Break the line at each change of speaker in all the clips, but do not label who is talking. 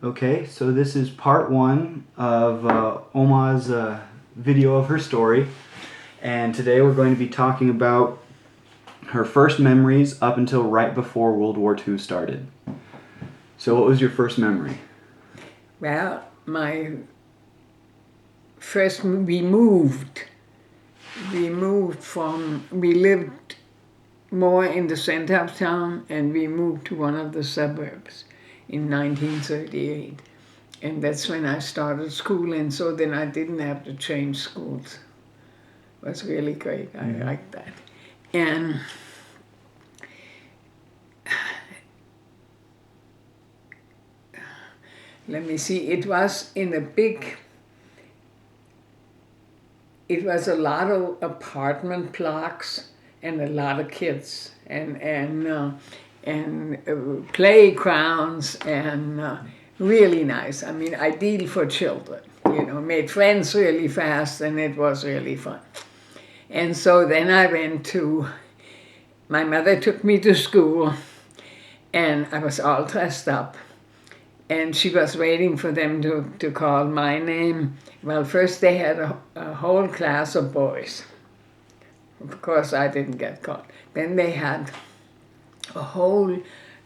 Okay, so this is part one of Oma's video of her story. And today we're going to be talking about her first memories up until right before World War II started. So what was your first memory?
Well, we moved. We lived more in the center of town, and we moved to one of the suburbs in 1938. And that's when I started school, and so then I didn't have to change schools. It was really great. I liked that. And let me see, it was a lot of apartment blocks and a lot of kids and playgrounds and really nice. I mean, ideal for children. Made friends really fast, and it was really fun. And so then my mother took me to school, and I was all dressed up. And she was waiting for them to call my name. Well, first they had a whole class of boys. Of course, I didn't get called. Then they had a whole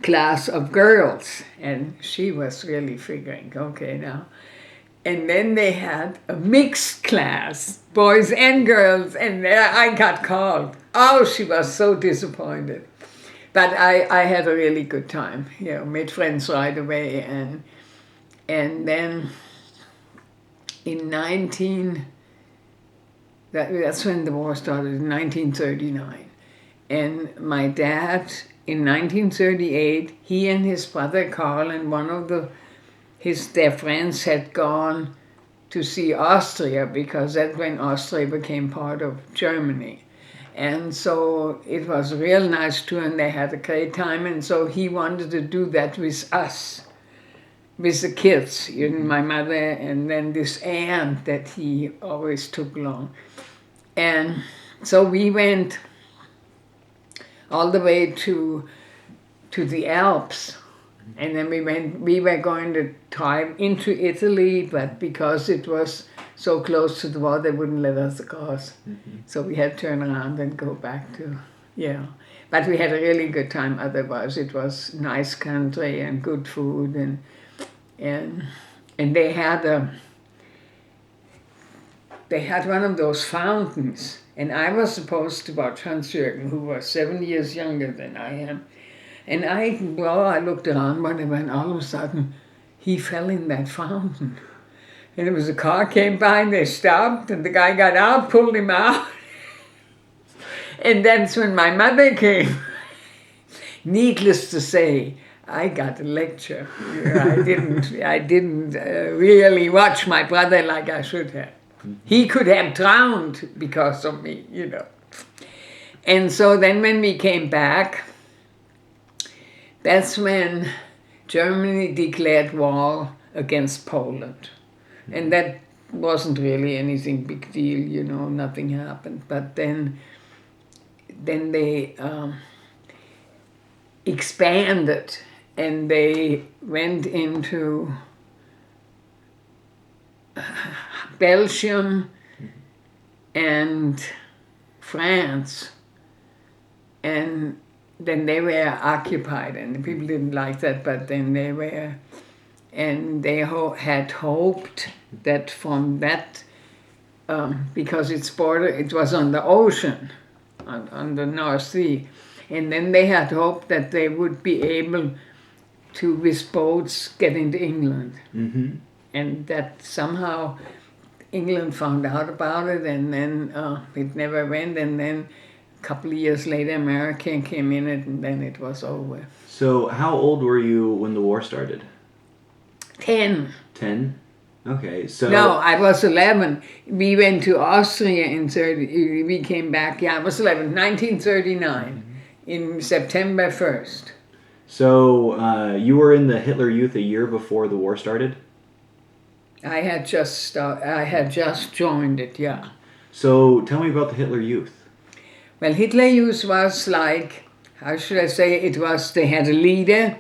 class of girls, and she was really figuring, okay, now. And then they had a mixed class, boys and girls, and I got called. Oh, she was so disappointed. But I had a really good time, made friends right away. And then that's when the war started, in 1939. And my dad, in 1938, he and his brother Carl and one of their friends had gone to see Austria, because that's when Austria became part of Germany. And so it was a real nice tour, and they had a great time. And so he wanted to do that with us, with the kids, my mother, and then this aunt that he always took along. And so we went all the way to the Alps. And then we were going to drive into Italy, but because it was so close to the wall, they wouldn't let us across. So we had to turn around and go back But we had a really good time otherwise. It was nice country and good food, and they had one of those fountains, and I was supposed to watch Hans-Jürgen, who was 7 years younger than I am. And I looked around, and all of a sudden, he fell in that fountain. And it was a car came by, and they stopped, and the guy got out, pulled him out. And that's when my mother came. Needless to say, I got a lecture. I didn't really watch my brother like I should have. He could have drowned because of me, And so then when we came back, that's when Germany declared war against Poland. And that wasn't really anything big deal, nothing happened. But then they expanded, and they went into Belgium and France, and then they were occupied, and the people didn't like that, but then they were, and they had hoped that from that, because it was on the ocean, on the North Sea, and then they had hoped that they would be able to, with boats, get into England. And that somehow England found out about it, and then it never went, and then a couple of years later, America came in, and then it was over.
So how old were you when the war started?
10.
10? Okay, so...
No, I was 11. We went to Austria we came back, I was 11, 1939, in September 1st.
So you were in the Hitler Youth a year before the war started?
I had just joined it, yeah.
So tell me about the Hitler Youth.
Well, Hitler Youth was like, how should I say, they had a leader,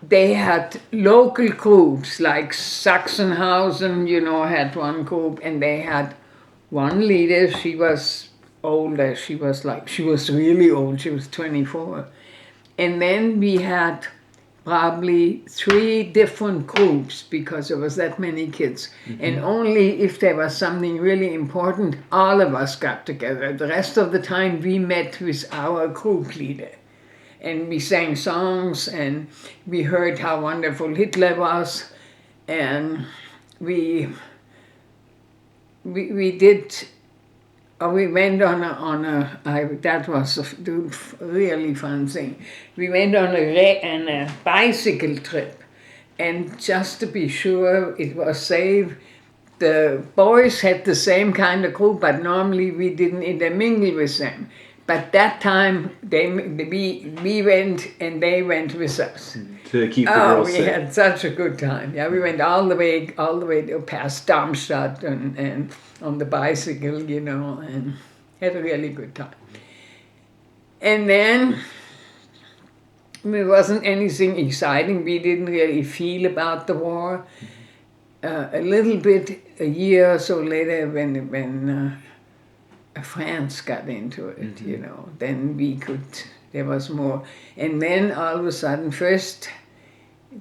they had local groups like Sachsenhausen, had one group, and they had one leader. She was older. She was really old. She was 24. And then we had probably 3 different groups because there was that many kids. And only if there was something really important, all of us got together. The rest of the time we met with our group leader. And we sang songs, and we heard how wonderful Hitler was, and we did. We went on that was a really fun thing. We went on a bicycle trip, and just to be sure it was safe, the boys had the same kind of group, but normally we didn't intermingle with them. But that time we went and they went with us.
To keep the girls safe.
We had such a good time. Yeah, we went all the way past Darmstadt and on the bicycle, and had a really good time. And then it wasn't anything exciting. We didn't really feel about the war. A little bit a year or so later, when France got into it, then there was more. And then all of a sudden, first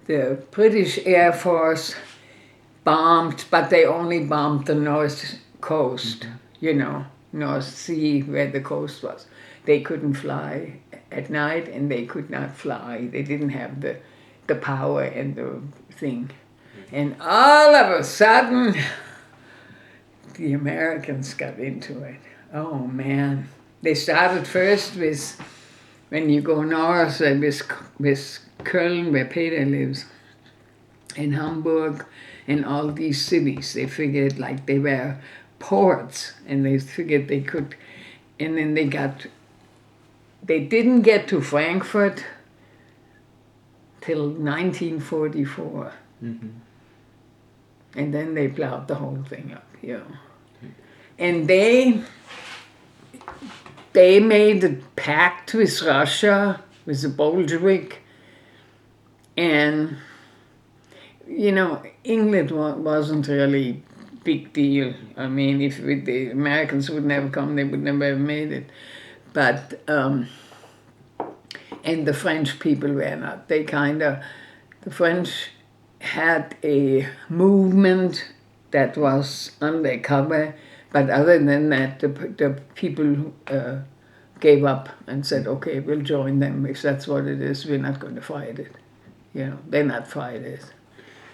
the British Air Force bombed, but they only bombed the North Coast, North Sea, where the coast was. They couldn't fly at night, and they could not fly. They didn't have the power and the thing. And all of a sudden, the Americans got into it. Oh man. They started first with, when you go north, with Köln, where Peter lives, and Hamburg, and all these cities. They figured like they were ports, and they figured they could, and then they didn't get to Frankfurt till 1944. And then they plowed the whole thing up, And they made a pact with Russia, with the Bolshevik, and, England wasn't really big deal. I mean, if the Americans would never come, they would never have made it. But, and the French people were not. The French had a movement that was undercover, but other than that, the people gave up and said, okay, we'll join them. If that's what it is, we're not going to fight it. They're not fighters.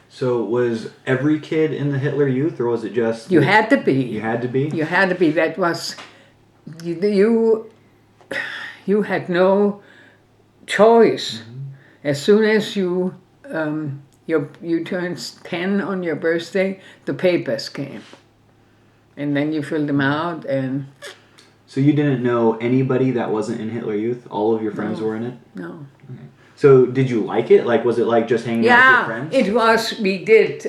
So was every kid in the Hitler Youth, or was it just...
You had to be.
You had to be?
You had to be. That was... You had no choice. As soon as you turned 10 on your birthday, the papers came. And then you filled them out, and...
So you didn't know anybody that wasn't in Hitler Youth? All of your friends were in it?
No.
Okay. So did you like it? Like, was it like just hanging out with your friends?
Yeah, it was. We did.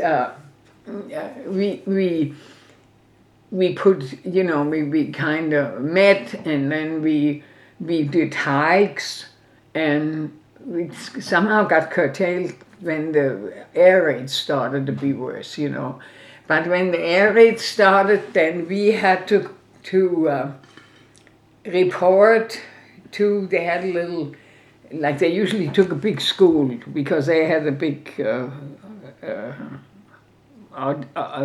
We put, we kind of met, and then we did hikes, and we somehow got curtailed when the air raids started to be worse, But when the air raids started, then we had to report to, they had a little, like they usually took a big school because they had a big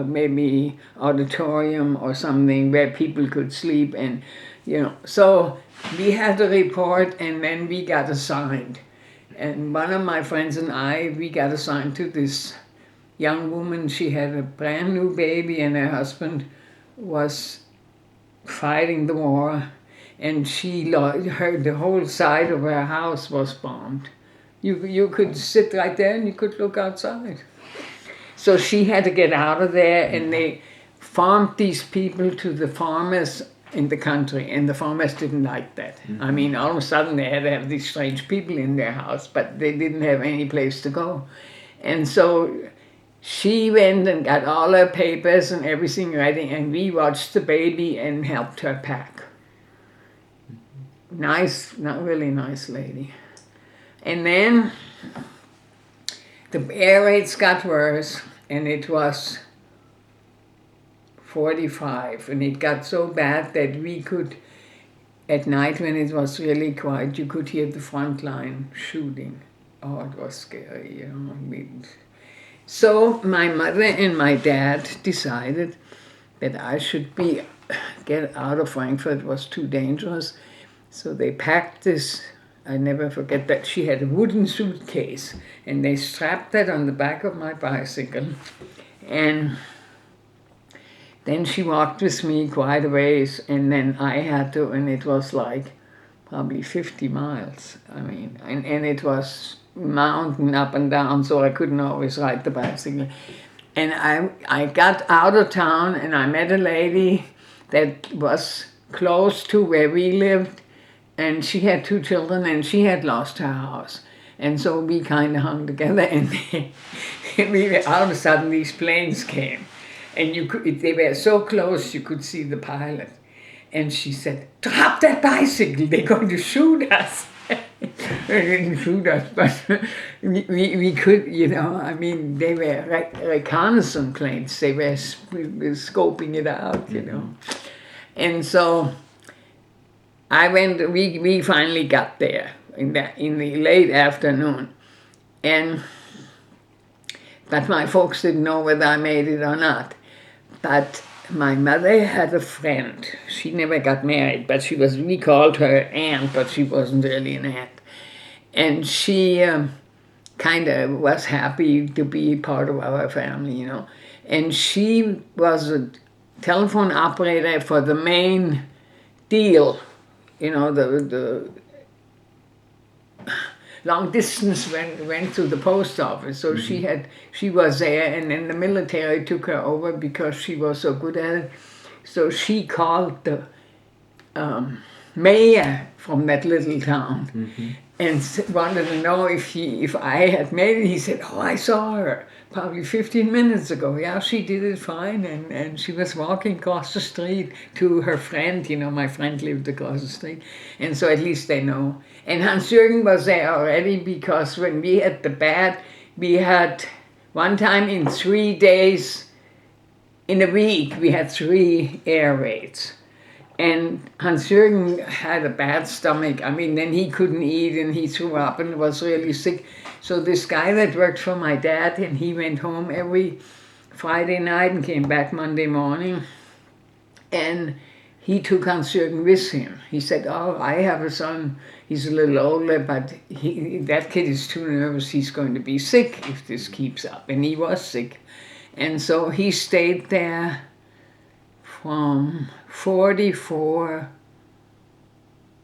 maybe auditorium or something where people could sleep, and so we had to report, and then we got assigned. And one of my friends and we got assigned to this young woman. She had a brand new baby, and her husband was fighting the war, and the whole side of her house was bombed. You could sit right there and you could look outside. So she had to get out of there, and they farmed these people to the farmers in the country, and the farmers didn't like that. I mean, all of a sudden they had to have these strange people in their house, but they didn't have any place to go. And so she went and got all her papers and everything ready, and we watched the baby and helped her pack. Nice, not really nice lady. And then the air raids got worse, and it was 45, and it got so bad that we could, at night when it was really quiet, you could hear the front line shooting. Oh, it was scary, you know. So my mother and my dad decided that I should get out of Frankfurt. It was too dangerous. So they packed this, I never forget that, she had a wooden suitcase, and they strapped that on the back of my bicycle. And then she walked with me quite a ways, and then I had to, and it was like probably 50 miles. I mean, and it was mountain up and down, so I couldn't always ride the bicycle. And I got out of town, and I met a lady that was close to where we lived, and she had 2 children, and she had lost her house. And so we kind of hung together, and all of a sudden these planes came. And they were so close you could see the pilot. And she said, "Drop that bicycle, they're going to shoot us." They didn't shoot us, but we could, you know, I mean, they were reconnaissance planes. They were scoping it out, you know. And so we finally got there in the late afternoon. But my folks didn't know whether I made it or not. But my mother had a friend. She never got married, but we called her aunt, but she wasn't really an aunt. And she kind of was happy to be part of our family, you know. And she was a telephone operator for the main deal, you know, the long distance went to the post office. So she was there, and then the military took her over because she was so good at it. So she called the mayor from that little town and wanted to know if I had made it. He said, "Oh, I saw her probably 15 minutes ago. Yeah, she did it fine, and she was walking across the street to her friend. You know, my friend lived across the street, and so at least they know." And Hans-Jürgen was there already, because when we had the bad, we had one time in 3 days, in a week, we had 3 air raids. And Hans-Jürgen had a bad stomach. I mean, then he couldn't eat, and he threw up and was really sick. So this guy that worked for my dad, and he went home every Friday night and came back Monday morning. And he took Hans-Jürgen with him. He said, "Oh, I have a son. He's a little older, but that kid is too nervous. He's going to be sick if this keeps up." And he was sick. And so he stayed there from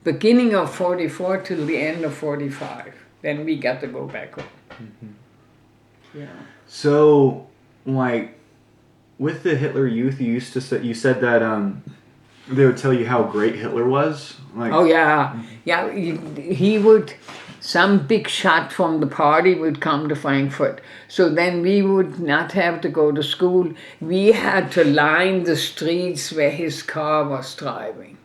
beginning of 44 till the end of 45. Then we got to go back home. Yeah.
So, like, with the Hitler Youth, you said that they would tell you how great Hitler was. Like,
oh yeah, yeah. He would. Some big shot from the party would come to Frankfurt. So then we would not have to go to school. We had to line the streets where his car was driving.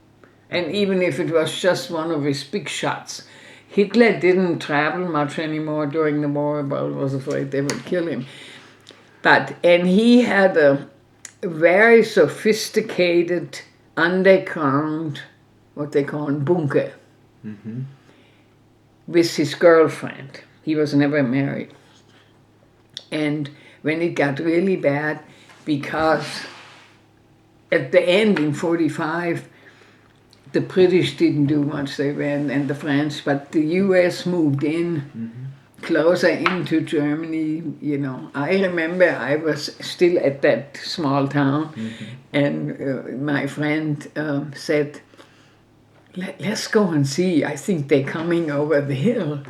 And even if it was just one of his big shots, Hitler didn't travel much anymore during the war. I was afraid they would kill him. And he had a very sophisticated underground, what they call bunker. With his girlfriend. He was never married. And when it got really bad, because at the end in 45, the British didn't do much, they went, and the French, but the U.S. moved in closer into Germany, you know. I remember I was still at that small town, and my friend said, let's go and see. I think they're coming over the hill.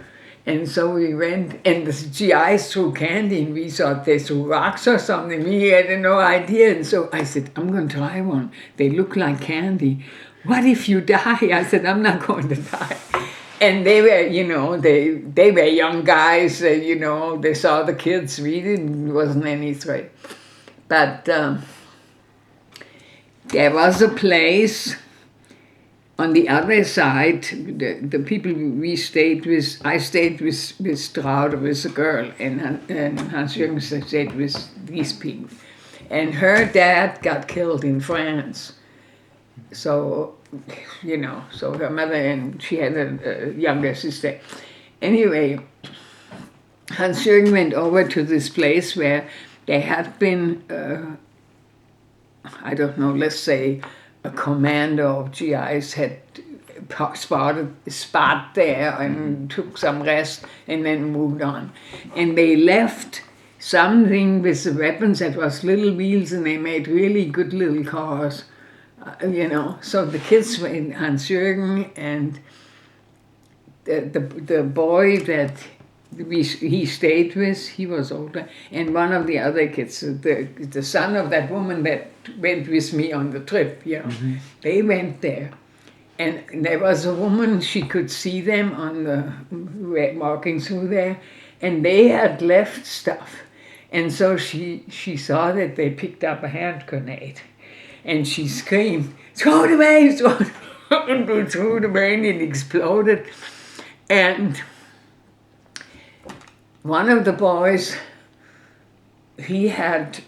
And so we went, and the GIs threw candy, and we thought they threw rocks or something. We had no idea. And so I said, "I'm going to try one. They look like candy. What if you die?" I said, "I'm not going to die." And they were, you know, they were young guys, you know, they saw the kids. There wasn't any threat. But there was a place on the other side, the people we stayed with, I stayed with Strauder, with a girl, and Hans-Jürgen stayed with these people. And her dad got killed in France. So, so her mother, and she had a younger sister. Anyway, Hans-Jürgen went over to this place where there had been, I don't know, let's say a commander of GIs had spot there and took some rest and then moved on. And they left something with the weapons that was little wheels, and they made really good little cars, So the kids were in Hans-Jürgen, and the boy that he stayed with, he was older, and one of the other kids, the son of that woman that went with me on the trip, they went there. And there was a woman, she could see them walking through there, and they had left stuff. And so she saw that they picked up a hand grenade, and she screamed, "Throw it away, throw it away!" Threw it away, and it exploded. And one of the boys, he had,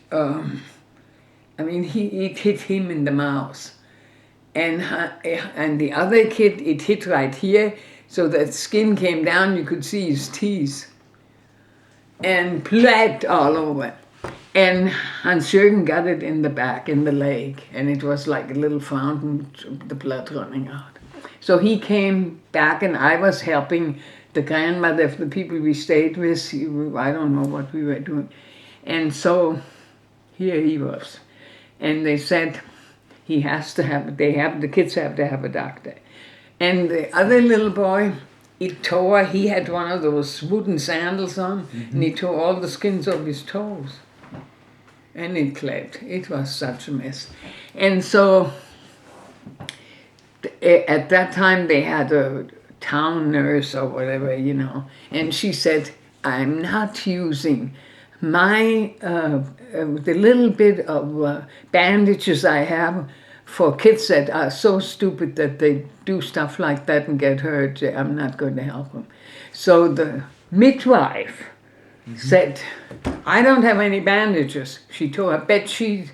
it hit him in the mouth. And the other kid, it hit right here, so that skin came down, you could see his teeth. And bled all over. And Hans-Jürgen got it in the back, in the leg, and it was like a little fountain, the blood running out. So he came back, and I was helping the grandmother of the people we stayed with. I don't know what we were doing. And so here he was. And they said the kids have to have a doctor. And the other little boy, he had one of those wooden sandals on, and he tore all the skins off his toes. And it bled. It was such a mess. And so at that time they had a town nurse or whatever, and she said, "I'm not using my, the little bit of bandages I have for kids that are so stupid that they do stuff like that and get hurt. I'm not going to help them." So the midwife said, "I don't have any bandages." She tore a bed sheet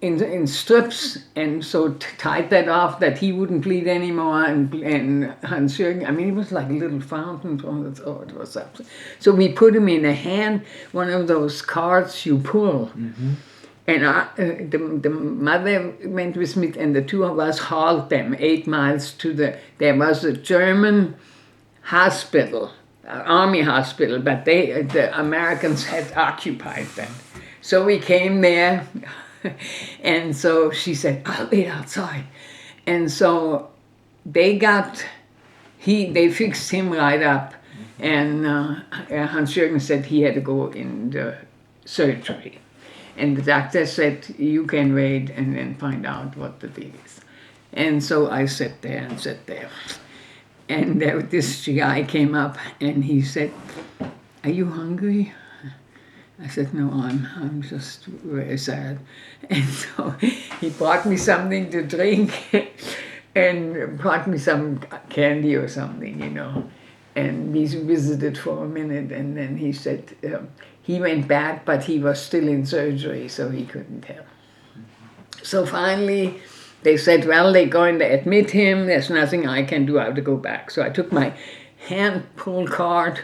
in strips, and so tied that off that he wouldn't bleed anymore. And Hans-Jürgen, it was like a little fountain from the throat. It was up. So we put him in a hand, one of those carts you pull. And the mother went with me, and the two of us hauled them 8 miles there was a German hospital, army hospital, but the Americans had occupied them. So we came there, and so she said, "I'll wait outside." And so they fixed him right up, and Hans-Jürgen said he had to go in the surgery. And the doctor said, "You can wait and then find out what the deal is." And so I sat there. And this guy came up and he said, "Are you hungry?" I said, "No, I'm just very sad." And so he brought me something to drink and brought me some candy or something, And we visited for a minute, and then he said, he went back, but he was still in surgery, so he couldn't help. So finally, they said, "Well, they're going to admit him. There's nothing I can do. I have to go back." So I took my hand-pull cart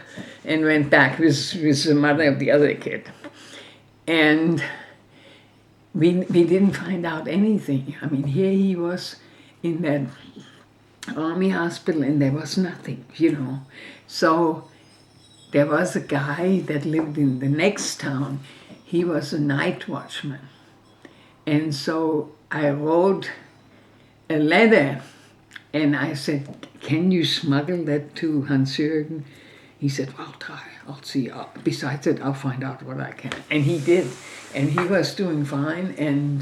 and went back with the mother of the other kid. And we didn't find out anything. Here he was in that army hospital, and there was nothing, So there was a guy that lived in the next town. He was a night watchman. And so I wrote a letter, and I said, "Can you smuggle that to Hans-Jürgen?" He said, "Well, I'll try. I'll see. Besides that, I'll find out what I can." And he did. And he was doing fine and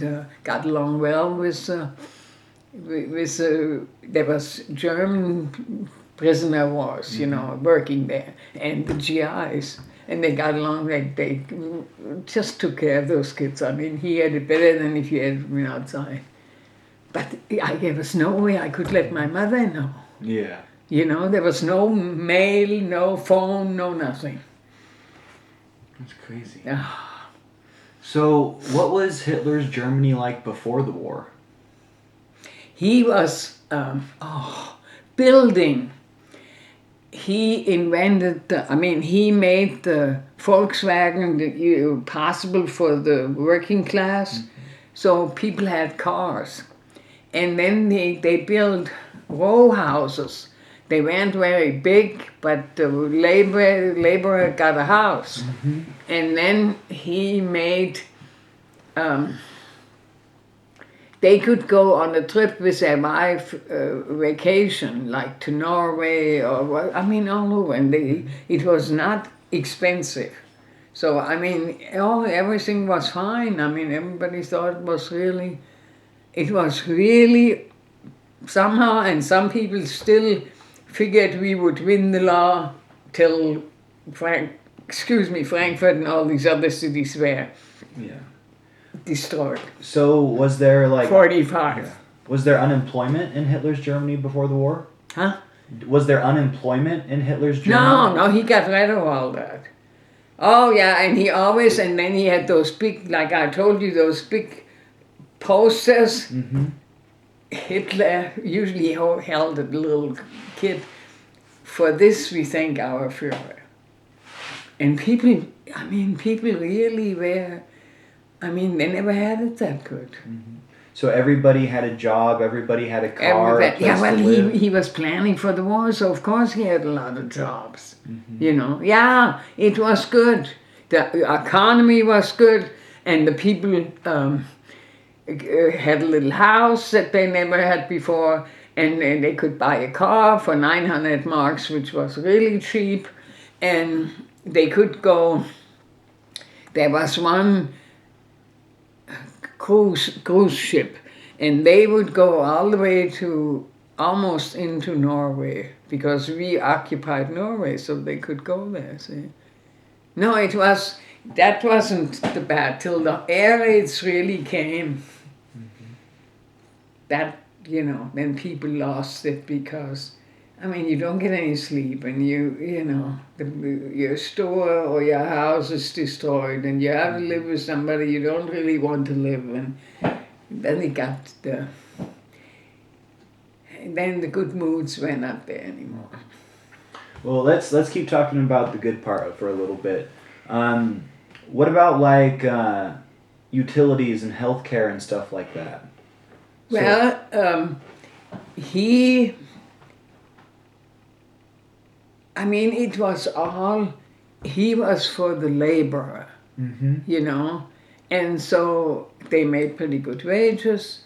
got along well with there was German prisoner of wars, working there, and the GIs. And they got along, they just took care of those kids. He had it better than if you had been outside. but there was no way I could let my mother know.
Yeah.
You know, there was no mail, no phone, no nothing.
That's crazy.
Ah.
So, what was Hitler's Germany like before the war?
He was building. He invented he made the Volkswagen possible for the working class, so people had cars. And then they built row houses. They weren't very big, but the laborer got a house. And then he made, they could go on a trip with their wife, vacation, like to Norway or all over. And it was not expensive. So everything was fine. Everybody thought it was really somehow, and some people still figured we would win the law till Frankfurt and all these other cities were destroyed.
So, was there
45.
Was there unemployment in Hitler's Germany before the war?
Huh?
Was there unemployment in Hitler's Germany?
No, he got rid of all that. Oh yeah, and then he had those big, like I told you, those big posters. Hitler usually held a little kid. For this we thank our Führer. And people really were, they never had it that good.
So everybody had a job, everybody had a car, a place to live.
He was planning for the war, so of course he had a lot of jobs. Yeah, it was good. The economy was good, and the people had a little house that they never had before, and they could buy a car for 900 marks, which was really cheap, and they could go. There was one cruise ship, and they would go all the way to almost into Norway, because we occupied Norway, so they could go there. See? No, that wasn't the bad till the air raids really came. That then people lost it, because you don't get any sleep, and your store or your house is destroyed, and you have to live with somebody you don't really want to live, and then the good moods were not there anymore.
Well, let's keep talking about the good part for a little bit. What about utilities and healthcare and stuff like that?
Well, it was all, he was for the laborer, and so they made pretty good wages,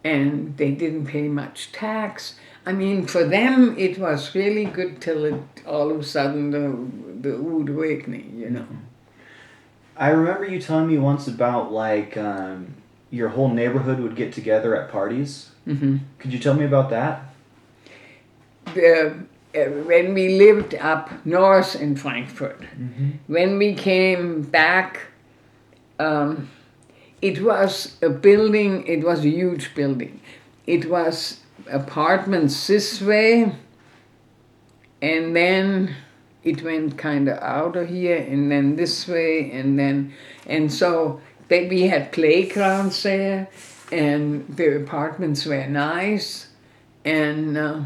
and they didn't pay much tax. For them it was really good till all of a sudden the rude awakening,
I remember you telling me once about your whole neighborhood would get together at parties. Could you tell me about that?
When we lived up north in Frankfurt, when we came back, it was a building, it was a huge building. It was apartments this way, and then it went kind of out of here, and then this way, and so we had playgrounds there, and the apartments were nice, and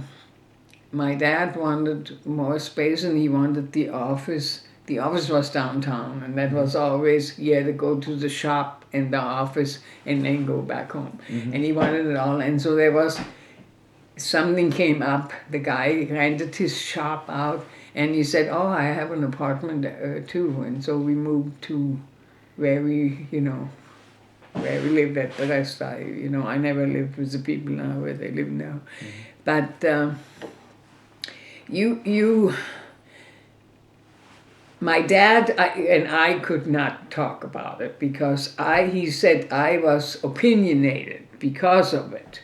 my dad wanted more space, and he wanted the office. The office was downtown, and that was always, he had to go to the shop and the office and then go back home. And he wanted it all, and so there was, something came up, the guy rented his shop out, and he said, oh, I have an apartment too, and so we moved to where we lived at the rest. I never lived with the people now where they live now. But my dad and I could not talk about it, because he said I was opinionated because of it.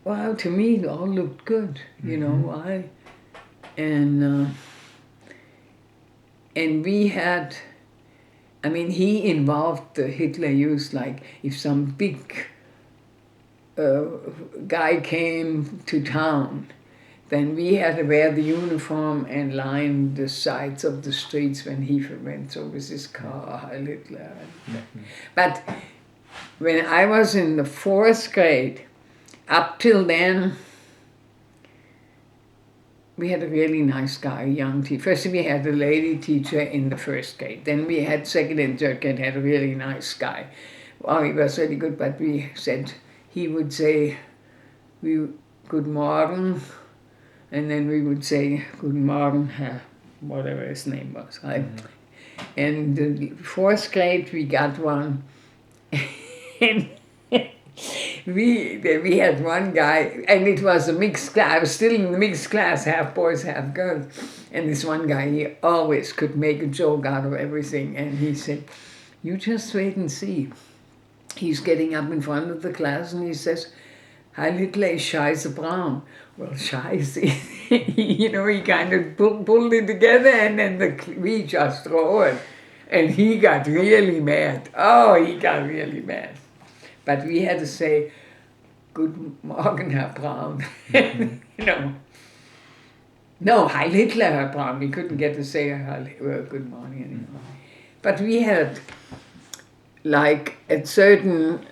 Well, to me it all looked good, and we had, he involved the Hitler Youth, like if some big guy came to town, then we had to wear the uniform and line the sides of the streets when he went. So with his car, Heil Hitler. But when I was in the 4th grade, up till then, we had a really nice guy, young teacher. First we had a lady teacher in the 1st grade. Then we had 2nd and 3rd grade, had a really nice guy. Well, he was really good, but we said, he would say, Good Morgen, and then we would say, Guten Morgen, Herr, whatever his name was, right? And the 4th grade, we got one, and we had one guy, and it was a mixed class. I was still in the mixed class, half boys, half girls. And this one guy, he always could make a joke out of everything. And he said, you just wait and see. He's getting up in front of the class and he says, Heil Hitler is scheiße braun. Well, scheiße, he kind of pulled it together, and then we just roared. And he got really mad. Oh, he got really mad. But we had to say, Guten Morgen, Herr Braun. No, Heil Hitler, Herr Braun. We couldn't get to say good morning anymore. But we had, like, at certain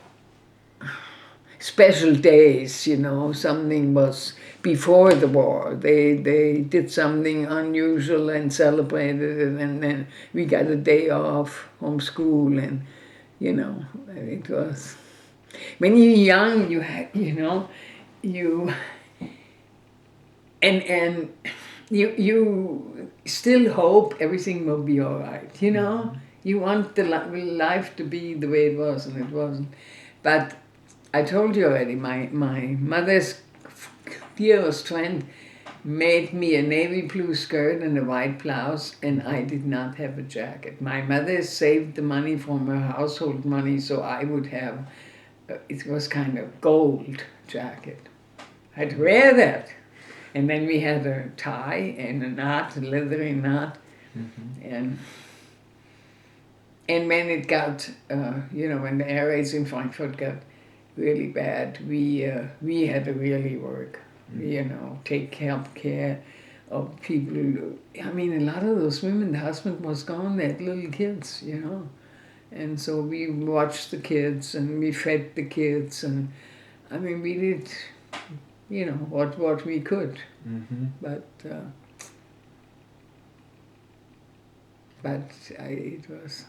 special days, something was before the war. They did something unusual and celebrated it, and then we got a day off from school, and, it was... When you're young, you still hope everything will be all right, You want the life to be the way it was, and it wasn't. But I told you already, my mother's dearest friend made me a navy blue skirt and a white blouse, and I did not have a jacket. My mother saved the money from her household money, so I would have... It was kind of gold jacket. I'd wear that. And then we had a tie and a knot, a leathery knot. And when it got, when the air raids in Frankfurt got really bad, we had to really work, take care of people. I mean, a lot of those women, the husband was gone, they had little kids, And so we watched the kids and we fed the kids, and I mean, we did, what we could. But it was.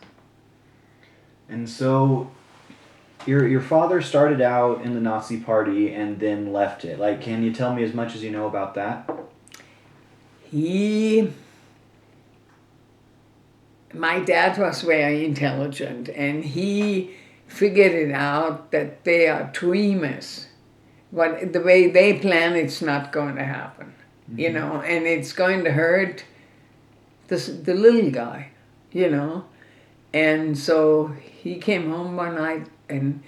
And so, your father started out in the Nazi Party and then left it. Like, can you tell me as much as you know about that?
My dad was very intelligent, and he figured it out that they are dreamers. But the way they plan, it's not going to happen, and it's going to hurt the little guy, And so he came home one night, and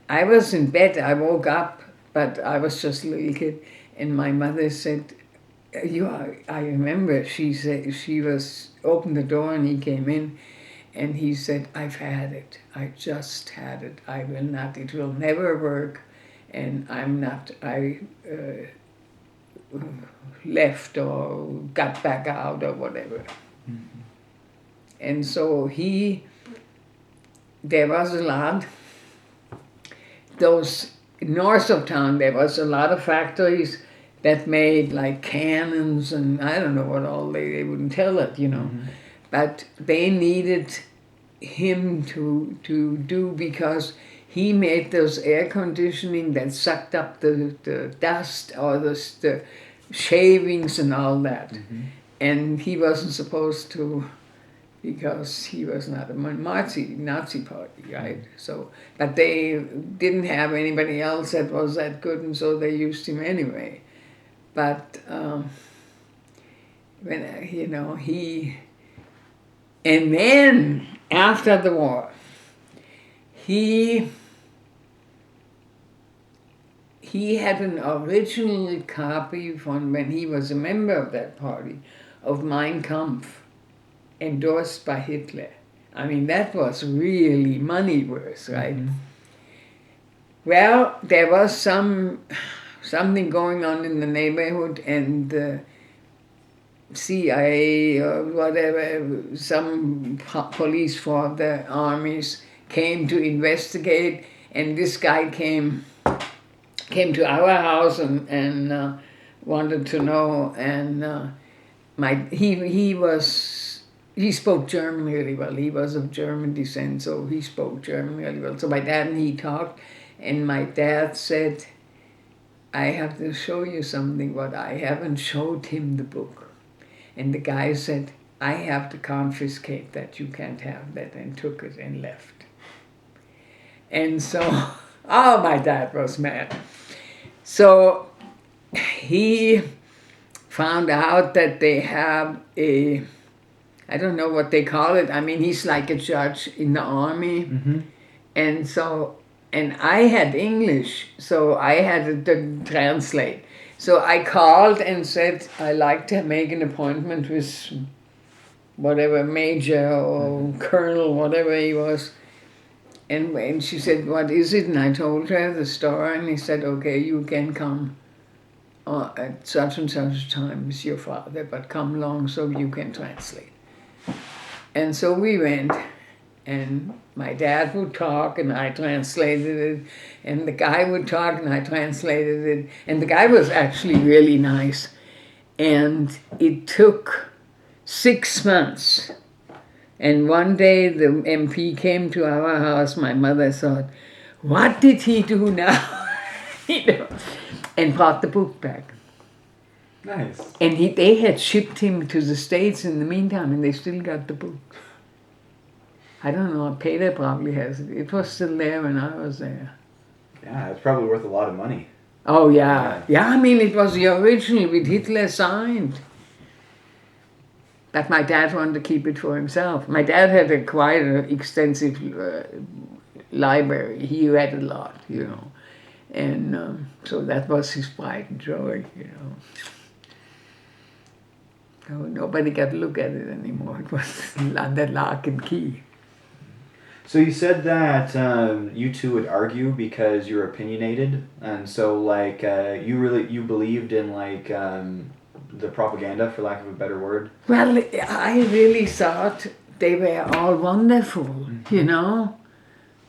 I was in bed. I woke up, but I was just a little kid, and my mother said, I remember she said, opened the door and he came in and he said, I've had it. I just had it. I will not, it will never work. And I left or got back out or whatever. And so there was a lot, those north of town, there was a lot of factories that made like cannons and I don't know what all, they wouldn't tell it, But they needed him to do, because he made those air conditioning that sucked up the dust or the shavings and all that. And he wasn't supposed to, because he was not a Nazi party, right? So, but they didn't have anybody else that was that good, and so they used him anyway. But when and then after the war, he had an original copy from when he was a member of that party of Mein Kampf, endorsed by Hitler. I mean, that was really money worth, right? Well, there was something going on in the neighborhood, and the CIA or whatever, some police for the armies came to investigate, and this guy came to our house and wanted to know, and he spoke German really well. He was of German descent, so he spoke German really well. So my dad and he talked, and my dad said, I have to show you something, but I haven't showed him the book. And the guy said, I have to confiscate that, you can't have that, and took it and left. And so, oh, my dad was mad. So he found out that they have I don't know what they call it. I mean, he's like a judge in the army.
Mm-hmm.
And so, and I had English, so I had to translate. So I called and said, I like to make an appointment with whatever major or colonel, whatever he was. And she said, what is it? And I told her the story, and he said, okay, you can come at such and such time with your father, but come along so you can translate. And so we went, and my dad would talk and I translated it, and the guy would talk and I translated it, and the guy was actually really nice. And it took 6 months. And one day the MP came to our house. My mother thought, what did he do now? And brought the book back.
Nice.
And they had shipped him to the States in the meantime, and they still got the book. I don't know, Peter probably has it. It was still there when I was there.
Yeah, it's probably worth a lot of money.
Oh, yeah. Yeah, I mean, it was the original with Hitler signed. But my dad wanted to keep it for himself. My dad had quite an extensive library. He read a lot, you know. And so that was his pride and joy, you know. So nobody got to look at it anymore. It was under lock and key.
So you said that you two would argue because you're opinionated, and so like you believed in like the propaganda, for lack of a better word.
Well, I really thought they were all wonderful, you know.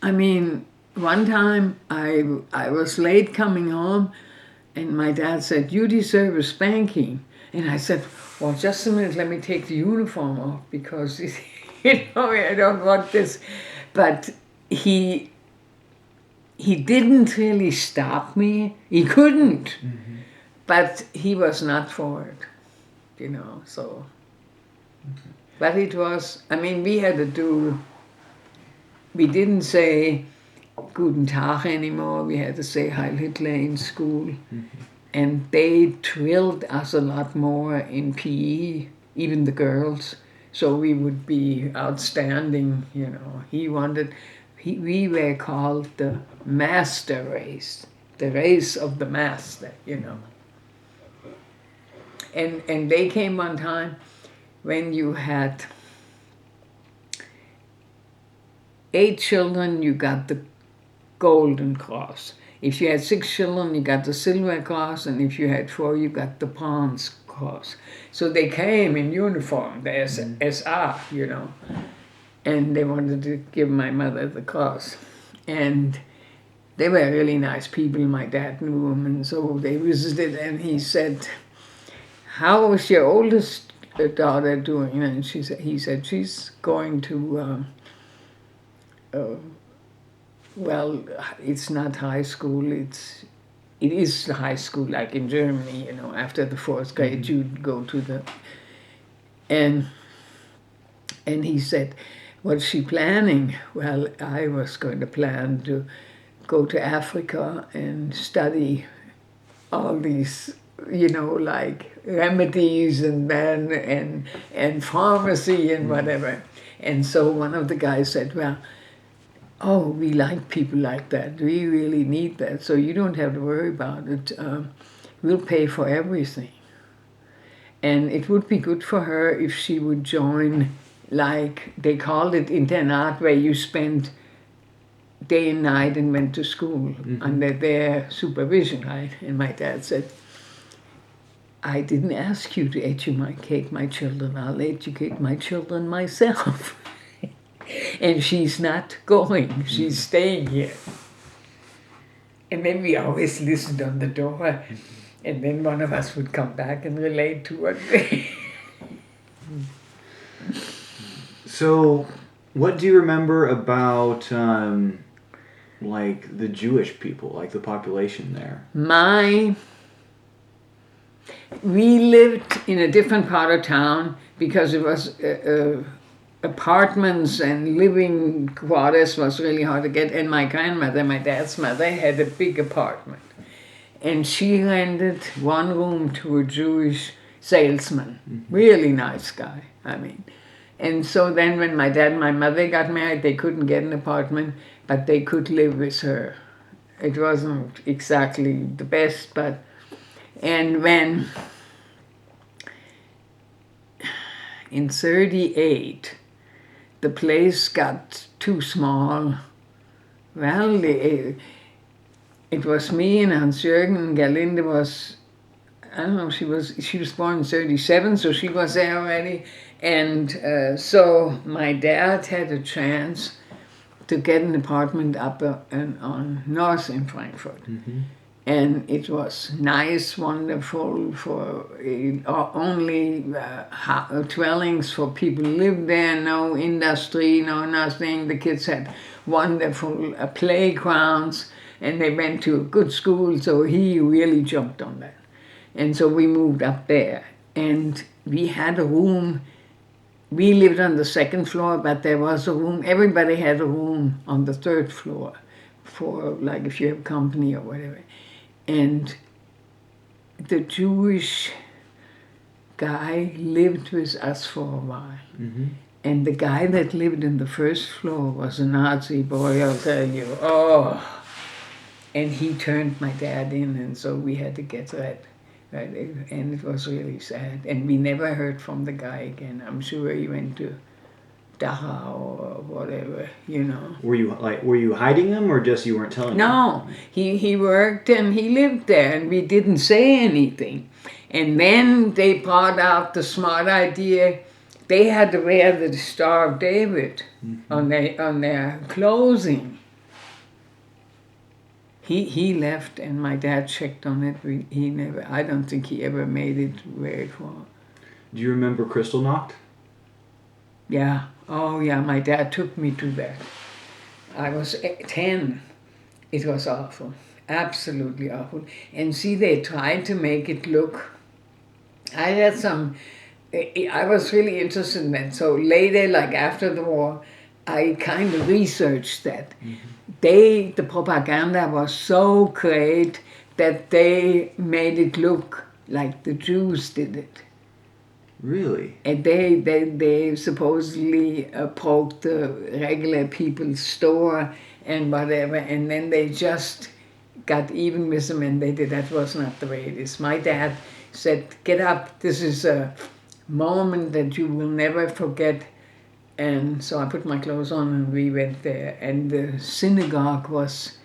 I mean, one time I was late coming home, and my dad said, "You deserve a spanking," and I said, "Well, just a minute, let me take the uniform off because you know I don't want this." But he didn't really stop me. He couldn't. Mm-hmm. But he was not for it, you know, so. Mm-hmm. But it was, I mean, we didn't say Guten Tag anymore. We had to say Heil Hitler in school. Mm-hmm. And they drilled us a lot more in PE, even the girls. So we would be outstanding, you know. We were called the master race, the race of the master, you know. And they came one time when you had 8 children, you got the Golden Cross. If you had 6 children, you got the Silver Cross, and if you had 4, you got the Bronze Cross. So they came in uniform, the S.A., you know, and they wanted to give my mother the cross. And they were really nice people. My dad knew them, and so they visited, and he said, "How was your oldest daughter doing?" And he said, "She's going to, well, it's not high school, it is high school, like in Germany, you know, after the 4th grade, you'd go to the..." And he said, "What's she planning?" Well, I was going to plan to go to Africa and study all these, you know, like remedies and pharmacy and whatever. And so one of the guys said, "Well, oh, we like people like that. We really need that. So you don't have to worry about it. We'll pay for everything." And it would be good for her if she would join, like they called it internat, where you spend day and night and went to school under their supervision, right? And my dad said, I didn't ask you to educate my children. I'll educate my children myself. And she's not going. She's staying here. And then we always listened on the door. And then one of us would come back and relate to what they...
So, what do you remember about, like, the Jewish people, like the population there?
We lived in a different part of town because it was apartments and living quarters was really hard to get. And my grandmother, my dad's mother, had a big apartment. And she rented one room to a Jewish salesman. Really nice guy, I mean. And so then when my dad and my mother got married, they couldn't get an apartment, but they could live with her. It wasn't exactly the best, but... And when... In 1938, the place got too small. Well, it was me and Hans-Jürgen, and Gerlinde was... I don't know, she was born in 1937, so she was there already. And so my dad had a chance to get an apartment up on north in Frankfurt. And it was nice, wonderful, for only dwellings for people who lived there, no industry, no nothing. The kids had wonderful playgrounds, and they went to a good school, so he really jumped on that. And so we moved up there, and we had a room. We lived on the second floor, but there was a room. Everybody had a room on the third floor for, like, if you have company or whatever. And the Jewish guy lived with us for a while. And the guy that lived in the first floor was a Nazi boy, I'll tell you. Oh! And he turned my dad in, and so we had to get that. And it was really sad. And we never heard from the guy again. I'm sure he went to Dachau or whatever, you know.
Were you hiding them, or just you weren't telling them?
No, he worked and he lived there, and we didn't say anything. And then they brought out the smart idea. They had to wear the Star of David on their clothing. He left, and my dad checked on it. I don't think he ever made it where it was.
Do you remember Kristallnacht?
Yeah. Oh, yeah, my dad took me to that. I was 10. It was awful. Absolutely awful. And see, they tried to make it look... I was really interested in that. So later, like after the war, I kind of researched that. The propaganda was so great that they made it look like the Jews did it.
Really?
And they supposedly broke the regular people's store and whatever, and then they just got even with them, and that was not the way it is. My dad said, get up, this is a moment that you will never forget. And so I put my clothes on and we went there, and the synagogue was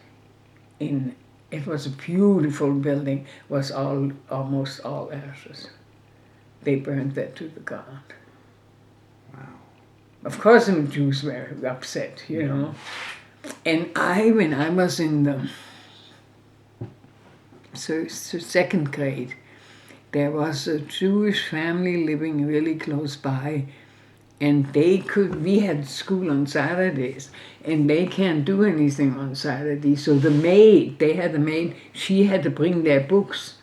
it was a beautiful building, was almost all ashes. They burned that to the ground.
Wow.
Of course the Jews were upset, you know. And when I was in the second grade, there was a Jewish family living really close by, and we had school on Saturdays, and they can't do anything on Saturdays. So they had a maid, she had to bring their books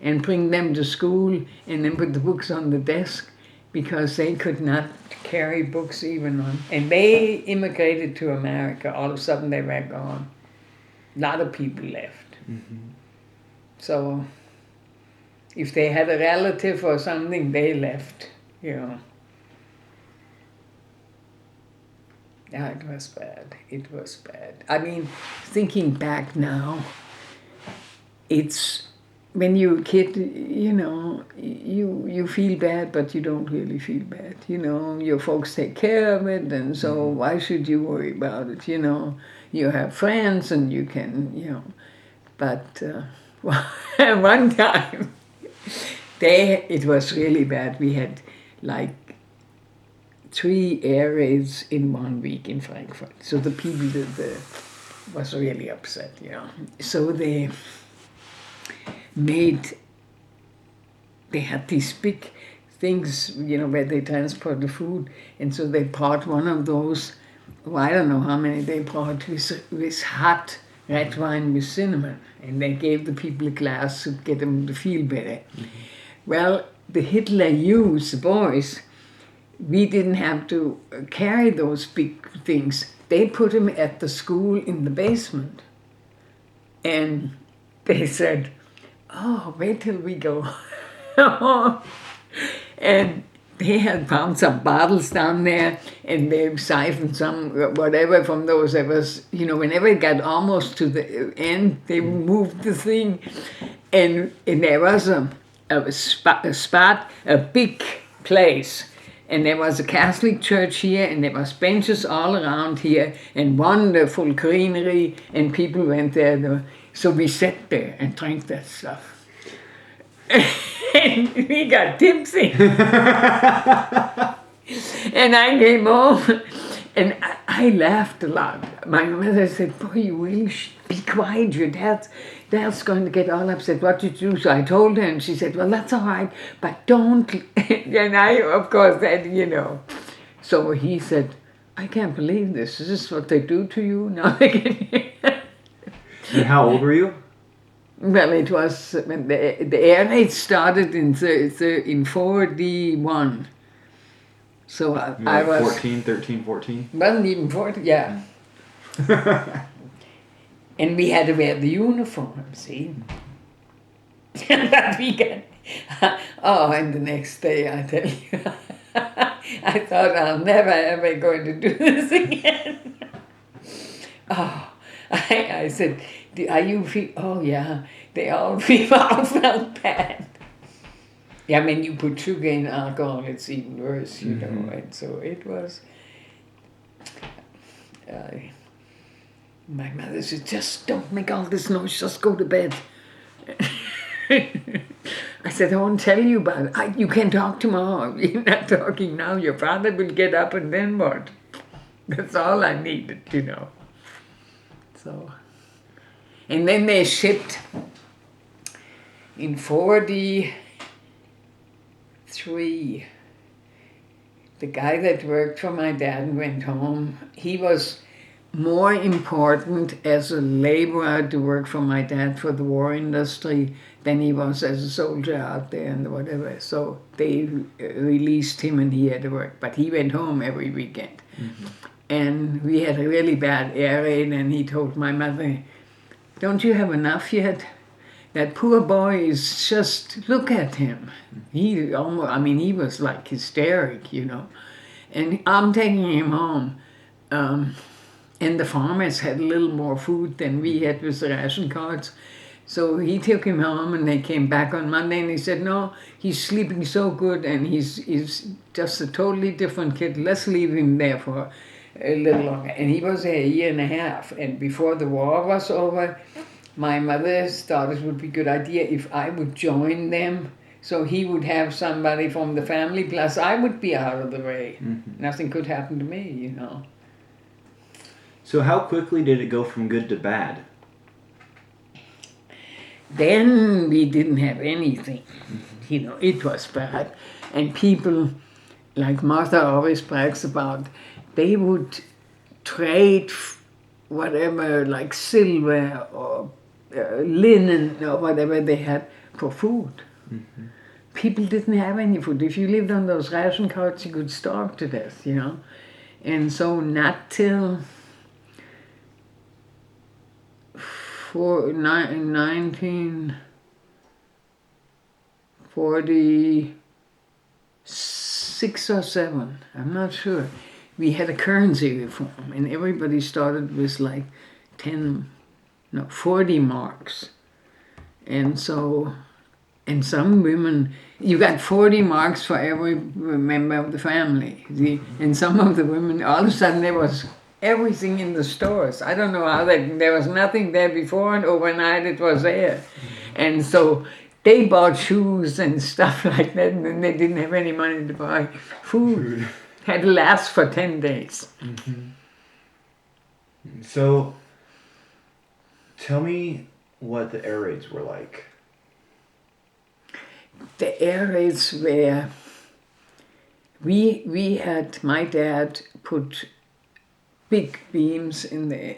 and bring them to school and then put the books on the desk, because they could not carry books even on. And they immigrated to America. All of a sudden they were gone. A lot of people left. So if they had a relative or something, they left, you know. Yeah, it was bad. It was bad. I mean, thinking back now, when you're a kid, you know, you feel bad, but you don't really feel bad. You know, your folks take care of it, and so why should you worry about it? You know, you have friends, and you can, you know. But one time, it was really bad. We had like 3 air raids in 1 week in Frankfurt. So the people was really upset, you know. So they had these big things, you know, where they transport the food. And so they brought one of those, well, I don't know how many they brought, with hot red wine with cinnamon. And they gave the people a glass to get them to feel better. Well, the Hitler Youth, the boys, we didn't have to carry those big things. They put them at the school in the basement. And they said, oh, wait till we go. And they had found some bottles down there, and they siphoned some whatever from those. It was, you know, whenever it got almost to the end, they moved the thing. And there was a spot, a big place. And there was a Catholic church here, and there was benches all around here, and wonderful greenery, and people went there. So we sat there and drank that stuff. And we got tipsy. And I came home, and I laughed a lot. My mother said, boy, you really should be quiet. Your dad's going to get all upset. What did you do? So I told her, and she said, well, that's all right, but don't. And I, of course, said, you know. So he said, I can't believe this. Is this what they do to you? Now they can.
And how old were you?
Well, it was, the air raid started in 41. So I was...
14, 13, 14?
Wasn't even 40, yeah. And we had to wear the uniform, see? But we got... Oh, and the next day, I tell you, I thought I'm never ever going to do this again. Oh, I said, are you feel? Oh yeah, they all felt bad. Yeah, when you put sugar in alcohol, it's even worse, you know. And so it was. My mother said, just don't make all this noise, just go to bed. I said, I won't tell you about it. You can talk tomorrow. You're not talking now. Your father will get up, and then what? That's all I needed, you know. So, and then they shipped in 43. The guy that worked for my dad went home. He was more important as a laborer to work for my dad for the war industry than he was as a soldier out there and whatever. So they released him, and he had to work. But he went home every weekend. And we had a really bad air raid, and he told my mother, don't you have enough yet? That poor boy is just, look at him. He almost, I mean, he was like hysteric, you know. And I'm taking him home. And the farmers had a little more food than we had with the ration cards. So he took him home, and they came back on Monday, and he said, no, he's sleeping so good, and he's just a totally different kid. Let's leave him there for a little longer. And he was there a year and a half. And before the war was over, my mother thought it would be a good idea if I would join them. So he would have somebody from the family, plus I would be out of the way. Nothing could happen to me, you know.
So how quickly did it go from good to bad?
Then we didn't have anything. You know, it was bad. And people, like Martha always brags about, they would trade whatever, like silver or linen or whatever they had for food. People didn't have any food. If you lived on those ration cards, you could starve to death, you know. And so not till 1946 or 7, I'm not sure, we had a currency reform, and everybody started with like 40 marks. And so And some women, you got 40 marks for every member of the family. See? And some of the women, all of a sudden there was everything in the stores. I don't know how there was nothing there before, and overnight it was there. And so they bought shoes and stuff like that, and then they didn't have any money to buy food. Had to last for 10 days.
So, tell me what the air raids were like.
The air raids were, we had, my dad put big beams in the,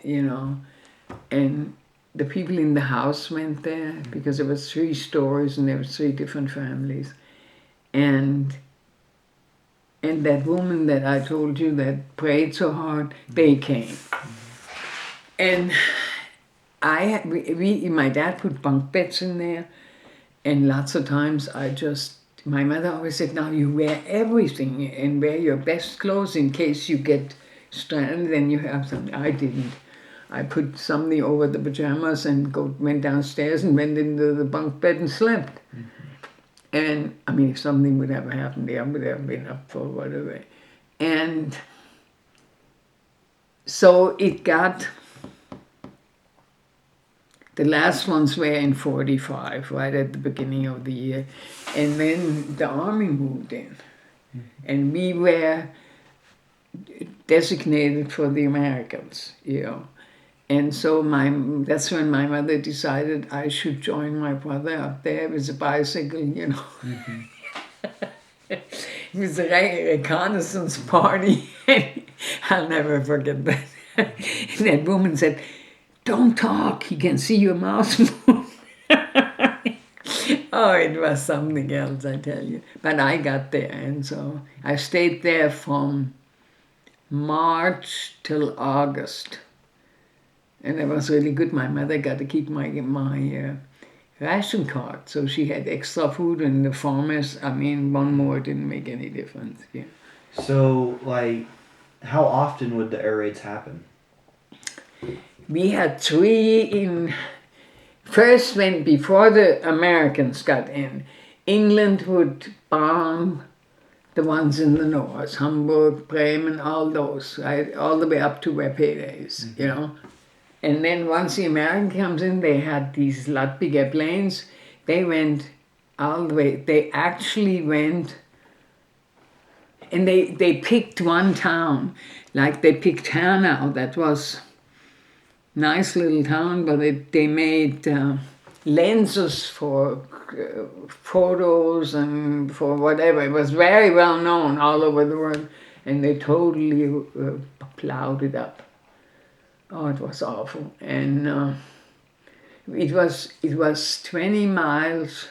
and the people in the house went there because there was 3 stories and there were 3 different families. And that woman that I told you that prayed so hard, they came. And my dad put bunk beds in there, and lots of times my mother always said, now you wear everything and wear your best clothes in case you get stranded and you have something. I didn't. I put something over the pajamas and went downstairs and went into the bunk bed and slept. And I mean, if something would ever happen there, I would have been up for whatever. And so it got, the last ones were in 45, right at the beginning of the year. And then the army moved in. And we were designated for the Americans, And so that's when my mother decided I should join my brother up there with a bicycle, It was a reconnaissance party. I'll never forget that. And that woman said, don't talk, he can see your mouth move. Oh, it was something else, I tell you. But I got there, and so I stayed there from March till August. And it was really good. My mother got to keep my ration card, so she had extra food, and the farmers, one more didn't make any difference. Yeah.
So, how often would the air raids happen?
We had 3 first before the Americans got in, England would bomb the ones in the north, Hamburg, Bremen, all those, right? All the way up to where paydays, And then once the American comes in, they had these lot bigger planes. They went all the way. They actually went, and they picked one town. Like they picked Hanau, that was nice little town, but they made lenses for photos and for whatever. It was very well known all over the world, and they totally plowed it up. Oh, it was awful. And it was 18 miles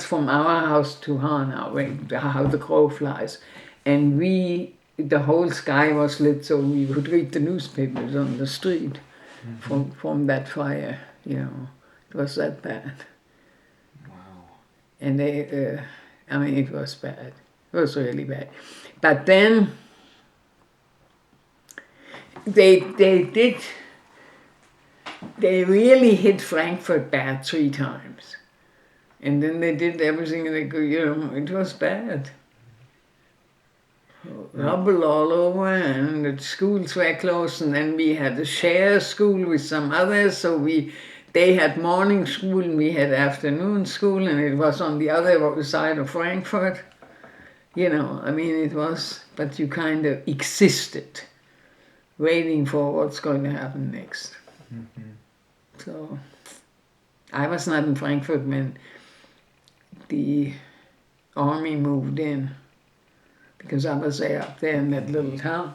from our house to Hanau, how the crow flies. And the whole sky was lit, so we would read the newspapers on the street from that fire, It was that bad.
Wow.
And it was bad. It was really bad. But then they really hit Frankfurt bad 3 times. And then they did everything they could, it was bad. Rubble all over, and the schools were closed, and then we had a share school with some others, so they had morning school and we had afternoon school, and it was on the other side of Frankfurt. It was, but you kind of existed, waiting for what's going to happen next. So I was not in Frankfurt when the army moved in, because I was up there in that little town.